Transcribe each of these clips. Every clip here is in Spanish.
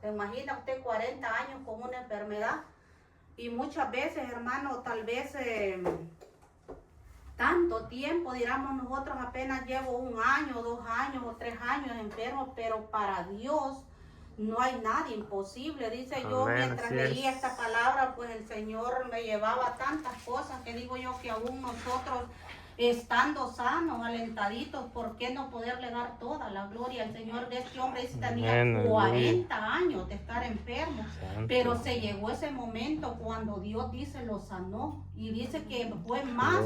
¿Se imagina usted 40 años con una enfermedad? Y muchas veces, hermano, tal vez tanto tiempo, diríamos nosotros, apenas llevo 1 año, 2 años o 3 años enfermo, pero para Dios no hay nada imposible. Dice yo, mientras leía esta palabra, pues el Señor me llevaba a tantas cosas que digo yo que aún nosotros, estando sanos, alentaditos, ¿por qué no poderle dar toda la gloria al Señor? De este hombre dice, tenía 40 años de estar enfermo, pero se llegó ese momento cuando Dios dice lo sanó, y dice que fue más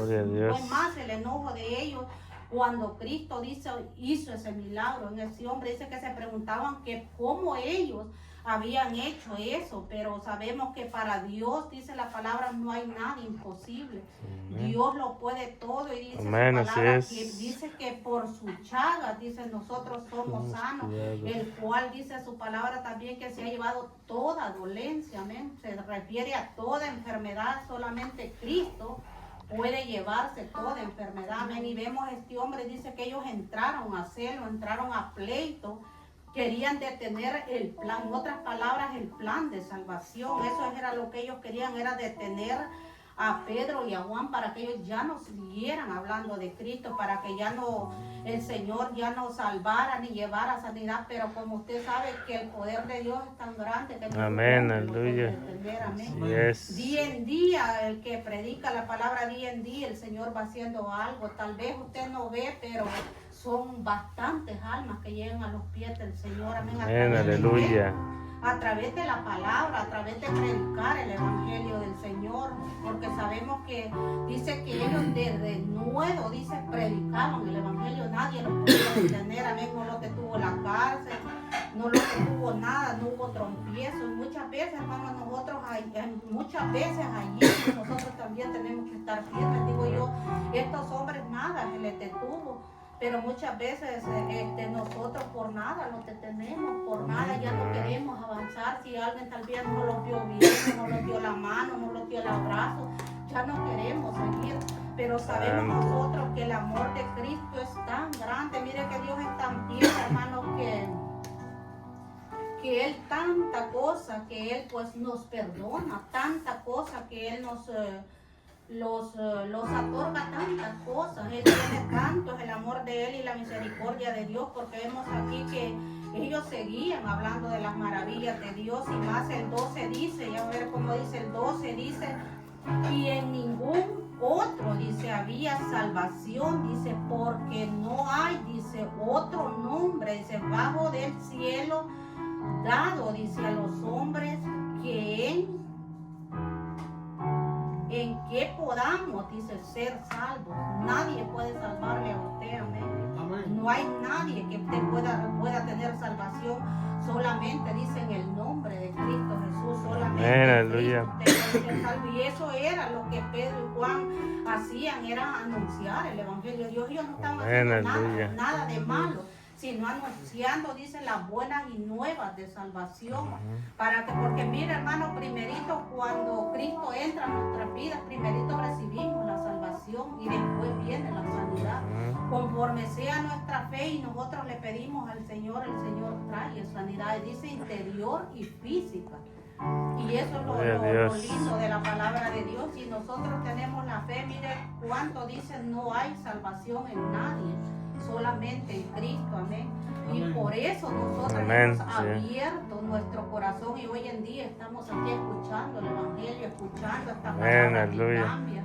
el enojo de ellos cuando Cristo hizo ese milagro en ese hombre. Dice que se preguntaban que cómo ellos habían hecho eso, pero sabemos que para Dios, dice la palabra, no hay nada imposible. Dios lo puede todo, y dice su palabra, que dice que por su chagas, dice, nosotros somos sanos, el cual dice su palabra también que se ha llevado toda dolencia, amén. Se refiere a toda enfermedad, solamente Cristo puede llevarse toda enfermedad, amén. Y vemos este hombre, dice que ellos entraron a celo, entraron a pleito, querían detener el plan, en otras palabras, el plan de salvación. Eso era lo que ellos querían, era detener a Pedro y a Juan para que ellos ya no siguieran hablando de Cristo, para que ya no, el Señor ya no salvara ni llevara sanidad. Pero como usted sabe que el poder de Dios es tan grande que no amén, lo puede aleluya. entender, amén. Día en día, el que predica la palabra, día en día el Señor va haciendo algo. Tal vez usted no ve, pero son bastantes almas que llegan a los pies del Señor, amén. Aleluya. A través de la palabra, a través de predicar el evangelio del Señor, porque sabemos que dice que ellos desde nuevo, dice, predicaban el evangelio, nadie lo podía detener, amén. No lo detuvo la cárcel, no lo detuvo nada, no hubo trompiezo. Y muchas veces, hermanos, nosotros muchas veces allí nosotros también tenemos que estar firmes. Digo yo, estos hombres nada se les detuvo, pero muchas veces nosotros por nada lo detenemos, por nada ya no queremos avanzar. Si alguien tal vez no lo vio bien, no lo dio la mano, no lo dio el abrazo, ya no queremos seguir. Pero sabemos nosotros que el amor de Cristo es tan grande. Mire que Dios es tan fiel, hermanos, que Él tanta cosa, que Él pues nos perdona, tanta cosa que Él nos los otorga tantas cosas. Él tiene tanto el amor de Él y la misericordia de Dios, porque vemos aquí que ellos seguían hablando de las maravillas de Dios. Y más el 12 dice, ya a ver cómo dice el 12, dice, y en ningún otro, dice, había salvación, dice, porque no hay, dice, otro nombre, dice, bajo del cielo dado, dice, a los hombres que en que podamos, dice, ser salvos. Nadie puede salvarle a usted, amén. No hay nadie que usted pueda tener salvación, solamente dice en el nombre de Cristo Jesús, solamente en Cristo usted puede ser salvo. Y eso era lo que Pedro y Juan hacían, era anunciar el evangelio de Dios. Ellos no estaban haciendo nada de malo, sino anunciando, dice, las buenas y nuevas de salvación. Porque mire, hermano, primerito cuando Cristo entra en nuestras vidas, primerito recibimos la salvación y después viene la sanidad. Conforme sea nuestra fe y nosotros le pedimos al Señor, el Señor trae sanidad, dice interior y física. Y eso es lo lindo de la palabra de Dios. Y nosotros tenemos la fe, mire cuánto dice, no hay salvación en nadie, solamente en Cristo, amén. Y por eso nosotros hemos abierto nuestro corazón, y hoy en día estamos aquí escuchando el evangelio, escuchando esta palabra que cambia,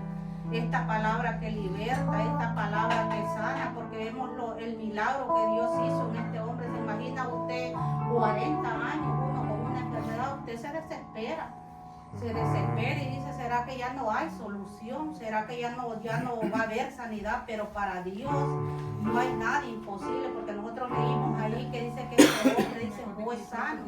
esta palabra que liberta, esta palabra que sana, porque vemos el milagro que Dios hizo en este hombre. Se imagina usted 40 años uno con una enfermedad, usted se desespera y dice, ¿será que ya no hay solución? ¿Será que ya no va a haber sanidad? Pero para Dios no hay nada imposible, porque nosotros leímos ahí que dice que este hombre, dice, fue sano.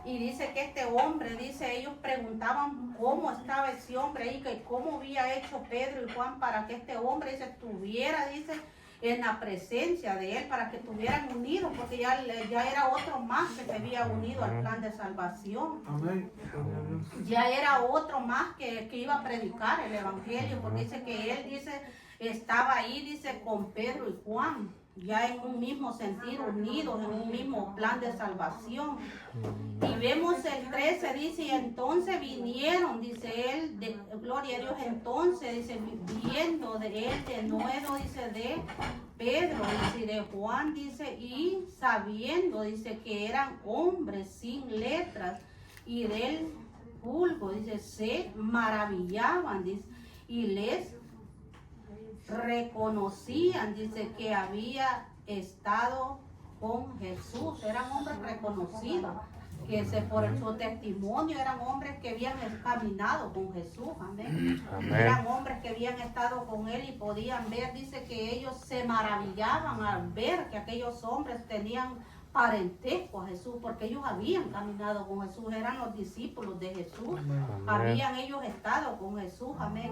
Y dice que este hombre, dice, ellos preguntaban cómo estaba ese hombre ahí, que cómo había hecho Pedro y Juan para que este hombre, dice, estuviera, dice, en la presencia de él, para que estuvieran unidos, porque ya era otro más que se había unido al plan de salvación. Amén. Ya era otro más que iba a predicar el evangelio, porque dice que él, dice, estaba ahí, dice, con Pedro y Juan. ya en un mismo sentir, unidos en un mismo plan de salvación. Y vemos el 13, dice, y entonces vinieron, dice él, de gloria a Dios, entonces, dice, viendo de él de nuevo, dice, de Pedro, dice, de Juan, dice, y sabiendo, dice, que eran hombres sin letras, y del vulgo, dice, se maravillaban, dice, y les reconocían, dice, que había estado con Jesús. Eran hombres reconocidos, que por su testimonio eran hombres que habían caminado con Jesús. Amén. Eran hombres que habían estado con él y podían ver, dice, que ellos se maravillaban al ver que aquellos hombres tenían parentesco a Jesús, porque ellos habían caminado con Jesús, eran los discípulos de Jesús. Amén. Habían ellos estado con Jesús, amén,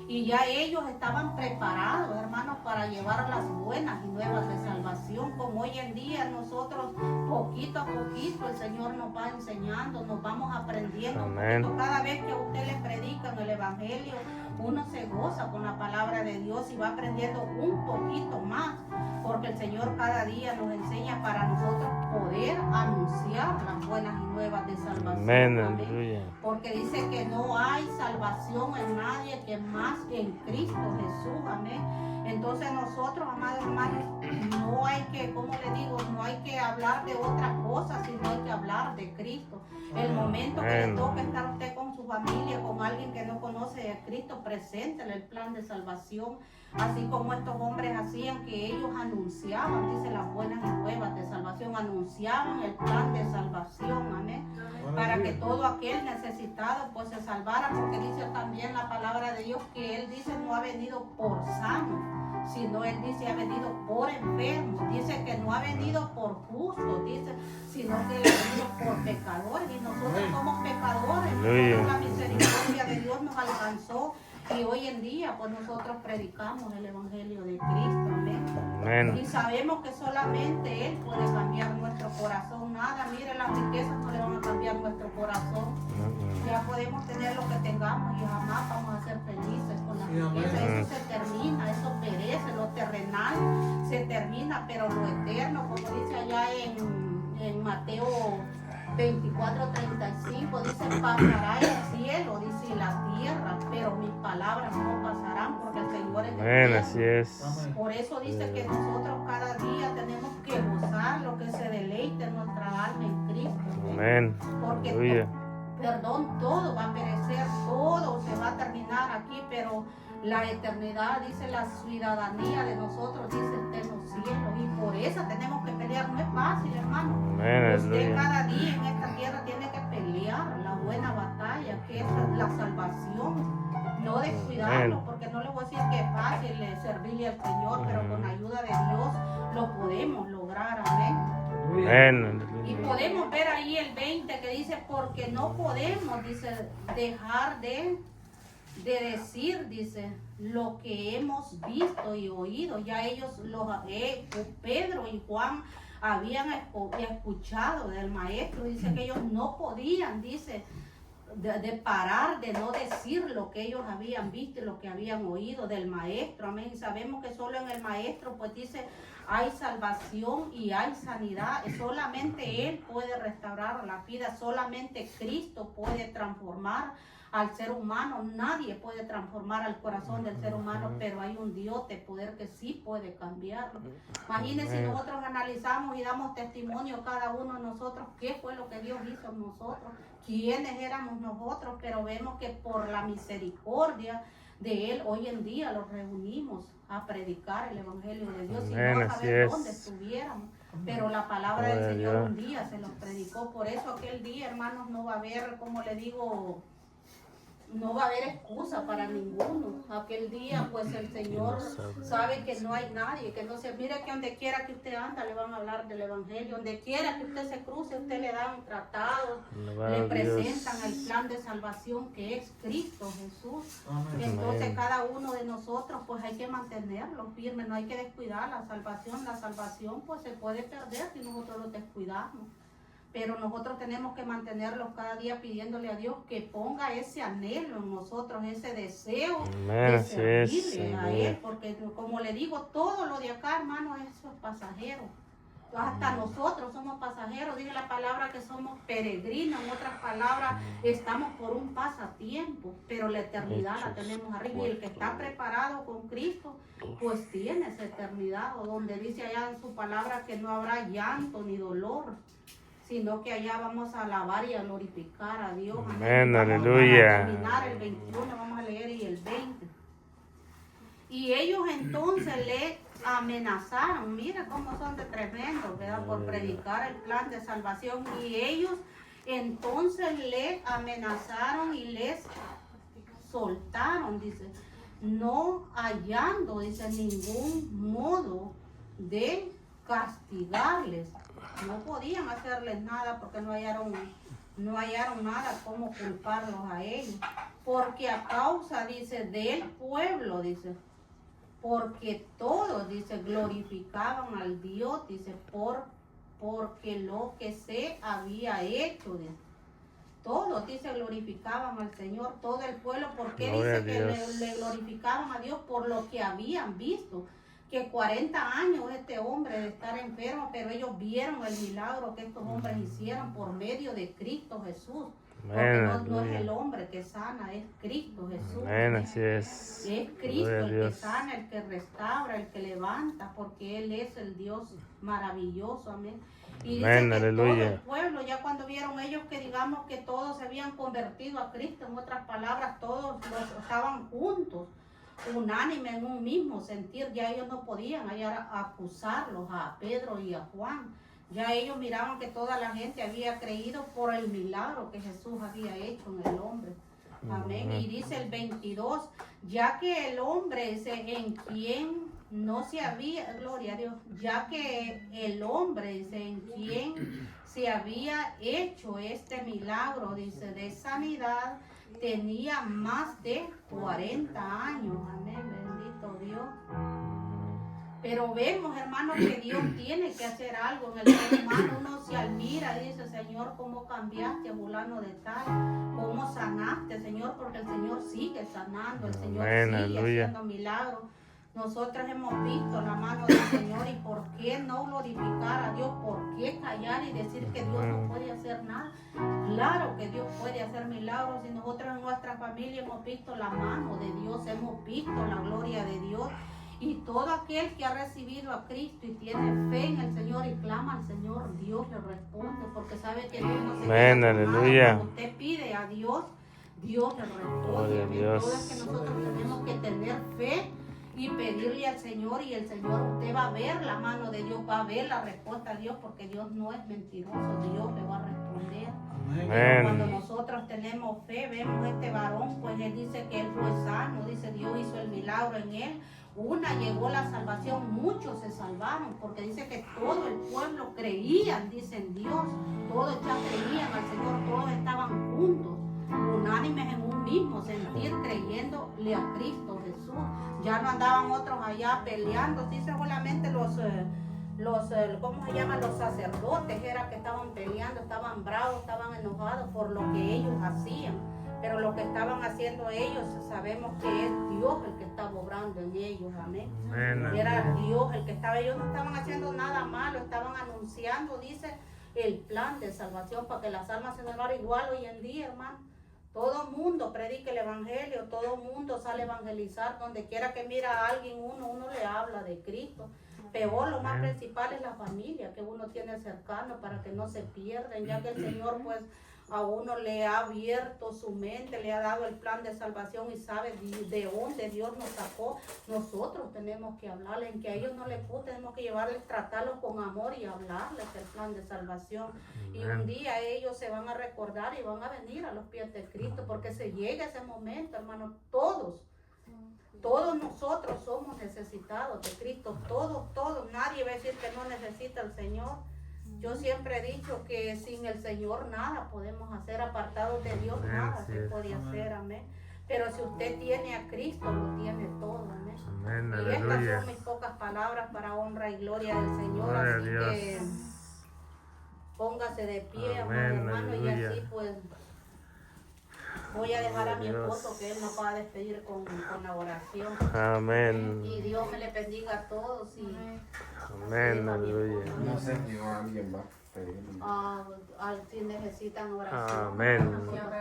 y ya ellos estaban preparados, hermanos, para llevar las buenas y nuevas de salvación, como hoy en día nosotros poquito a poquito el Señor nos va enseñando, nos vamos aprendiendo. Cada vez que a usted le predican el Evangelio, uno se goza con la palabra de Dios y va aprendiendo un poquito más, porque el Señor cada día nos enseña para nosotros poder anunciar las buenas y nuevas de salvación. Amén. Porque dice que no hay salvación en nadie que más en Cristo Jesús. Amén. Entonces nosotros, amados hermanos, no hay que, como le digo, no hay que hablar de otra cosa, sino hay que hablar de Cristo. El momento que le toque estar usted con su familia, con alguien que no conoce a Cristo, preséntele el plan de salvación. Así como estos hombres hacían, que ellos anunciaban, dice, las buenas y nuevas de salvación, anunciaban el plan de salvación, amén, para que todo aquel necesitado pues se salvara, porque dice también la palabra de Dios que él dice no ha venido por sano, sino él dice ha venido por enfermo, dice que no ha venido por justo, dice, sino que él ha venido por pecadores, y nosotros somos pecadores, nosotros la misericordia de Dios nos alcanzó. Y hoy en día, pues nosotros predicamos el Evangelio de Cristo, amén. Y sabemos que solamente Él puede cambiar nuestro corazón. Nada, mire, las riquezas no le van a cambiar nuestro corazón. Ya podemos tener lo que tengamos y jamás vamos a ser felices con las riquezas. Eso se termina, eso perece, lo terrenal se termina, pero lo eterno, como dice allá en Mateo 24:35, dice, pasará el cielo, dice, la tierra, pero mis palabras no pasarán, porque el Señor es eterno. Así es. Por eso dice que nosotros cada día tenemos que gozar lo que se deleite en nuestra alma en Cristo. Amén. Porque perdón, todo va a perecer, todo se va a terminar aquí, pero la eternidad, dice, la ciudadanía de nosotros, dice, en los cielos, y por eso tenemos que pelear. No es fácil, hermano. Usted cada día en esta tierra tiene que pelear la buena batalla, que es la salvación. No descuidarlo, porque no le voy a decir que es fácil servirle al Señor, pero con la ayuda de Dios lo podemos lograr, amén. Y podemos ver ahí el 20 que dice, porque no podemos, dice, dejar de decir, dice, lo que hemos visto y oído. Ya ellos, Pedro y Juan, habían escuchado del maestro. Dice que ellos no podían, dice, de parar de no decir lo que ellos habían visto y lo que habían oído del maestro. Amén. Y sabemos que solo en el maestro, pues dice, hay salvación y hay sanidad. Solamente Él puede restaurar la vida, solamente Cristo puede transformar al ser humano. Nadie puede transformar al corazón del ser humano, pero hay un Dios de poder que sí puede cambiarlo. Imagínense si nosotros analizamos y damos testimonio cada uno de nosotros, qué fue lo que Dios hizo en nosotros, quiénes éramos nosotros, pero vemos que por la misericordia de Él, hoy en día los reunimos a predicar el Evangelio de Dios, y no a saber dónde estuviéramos. Pero la palabra del Señor un día se los predicó. Por eso aquel día, hermanos, no va a haber, como le digo, no va a haber excusa para ninguno. Aquel día, pues el Señor sabe que no hay nadie, que no se mire, que donde quiera que usted anda le van a hablar del Evangelio, donde quiera que usted se cruce, usted le dan tratados, le presentan el plan de salvación que es Cristo Jesús. Entonces cada uno de nosotros pues hay que mantenerlo firme, no hay que descuidar la salvación. La salvación pues se puede perder si nosotros lo descuidamos. pero nosotros tenemos que mantenerlos cada día pidiéndole a Dios que ponga ese anhelo en nosotros, ese deseo de servirle a Él, porque como le digo, todo lo de acá, hermano, eso es pasajero. Hasta nosotros somos pasajeros, dice la palabra que somos peregrinos, en otras palabras, estamos por un pasatiempo, pero la eternidad la tenemos arriba, y el que está preparado con Cristo, pues tiene esa eternidad, o donde dice allá en su palabra que no habrá llanto ni dolor, sino que allá vamos a alabar y a glorificar a Dios. Amén, aleluya. Vamos a terminar el 21, vamos a leer y el 20. Y ellos entonces le amenazaron, mira cómo son de tremendos, ¿verdad? Por predicar el plan de salvación. Y ellos entonces le amenazaron y les soltaron, dice, no hallando, dice, ningún modo de castigarles. No podían hacerles nada porque no hallaron nada cómo culparlos a ellos. Porque a causa, dice, del pueblo, dice, porque todos, dice, glorificaban al Dios, dice, porque lo que se había hecho, dice. Todos, dice, glorificaban al Señor, todo el pueblo. ¿Por qué dice que le glorificaban a Dios? Por lo que habían visto, que 40 años este hombre de estar enfermo, pero ellos vieron el milagro que estos hombres hicieron por medio de Cristo Jesús. Porque no es el hombre que sana, es Cristo Jesús. Amén, así es. Es Cristo el que sana, el que restaura, el que levanta, porque Él es el Dios maravilloso. Amén. Y dice que todo el pueblo, ya cuando vieron ellos que digamos que todos se habían convertido a Cristo, en otras palabras, todos estaban juntos, unánime en un mismo sentir, ya ellos no podían hallar acusarlos a Pedro y a Juan. Ya ellos miraban que toda la gente había creído por el milagro que Jesús había hecho en el hombre. Amén. Y dice el 22, ya que el hombre en quien no se había, gloria a Dios, ya que el hombre en quien se había hecho este milagro, dice, de sanidad, tenía más de 40 años. Amén, bendito Dios. Pero vemos, hermanos, que Dios tiene que hacer algo en el ser humano. Uno se admira, dice, Señor, cómo cambiaste a fulano de tal, cómo sanaste, Señor, porque el Señor sigue sanando, el Señor sigue haciendo milagros. Nosotros hemos visto la mano del Señor, y por qué no glorificar a Dios, por qué callar y decir que Dios no puede hacer nada. Claro que Dios puede hacer milagros, y nosotros en nuestra familia hemos visto la mano de Dios, hemos visto la gloria de Dios. Y todo aquel que ha recibido a Cristo y tiene fe en el Señor y clama al Señor, Dios le responde, porque sabe que Dios no se queda con nada. Cuando usted pide a Dios, Dios le responde. Todo es que nosotros tenemos que tener fe y pedirle al Señor, y el Señor, usted va a ver la mano de Dios, va a ver la respuesta de Dios, porque Dios no es mentiroso, Dios le va a responder. Pero cuando nosotros tenemos fe, vemos este varón, pues él dice que él fue sano, dice, Dios hizo el milagro en él. Una llegó la salvación, muchos se salvaron, porque dice que todo el pueblo creían, dice en Dios, todos ya creían al Señor, todos estaban juntos, unánimes en un mismo sentir, creyéndole a Cristo Jesús. Ya no andaban otros allá peleando, dice solamente los ¿cómo se llama? Los sacerdotes era que estaban peleando, estaban bravos, estaban enojados por lo que ellos hacían. Pero lo que estaban haciendo ellos, sabemos que es Dios el que estaba obrando en ellos, amén. Era Dios el que estaba, ellos no estaban haciendo nada malo, estaban anunciando, dice, el plan de salvación para que las almas se salvaran. Igual hoy en día, hermano. Todo mundo predica el evangelio, todo mundo sale a evangelizar, donde quiera que mira a alguien, uno le habla de Cristo. Peor, lo más principal es la familia que uno tiene cercano para que no se pierdan, ya que el Señor pues a uno le ha abierto su mente, le ha dado el plan de salvación y sabe de dónde Dios nos sacó. Nosotros tenemos que hablarles, en que a ellos no les guste, tenemos que llevarles, tratarlos con amor y hablarles del plan de salvación. Y un día ellos se van a recordar y van a venir a los pies de Cristo, porque se llega ese momento, hermano, todos nosotros somos necesitados de Cristo, todos, nadie va a decir que no necesita al Señor. Yo siempre he dicho que sin el Señor nada podemos hacer, apartados de Dios nada se puede hacer, amén. Pero si usted tiene a Cristo, lo tiene todo, amén. Y estas son mis pocas palabras para honra y gloria del Señor, así que Póngase de pie, amado Amén, hermano, y aleluya. así pues voy a dejar a mi Dios. esposo que él nos va a despedir con la oración. Amén. Y Dios me le bendiga a todos. Y Amén, aleluya. No sé si alguien va a pedir. si necesitan oración. Amén. Oración.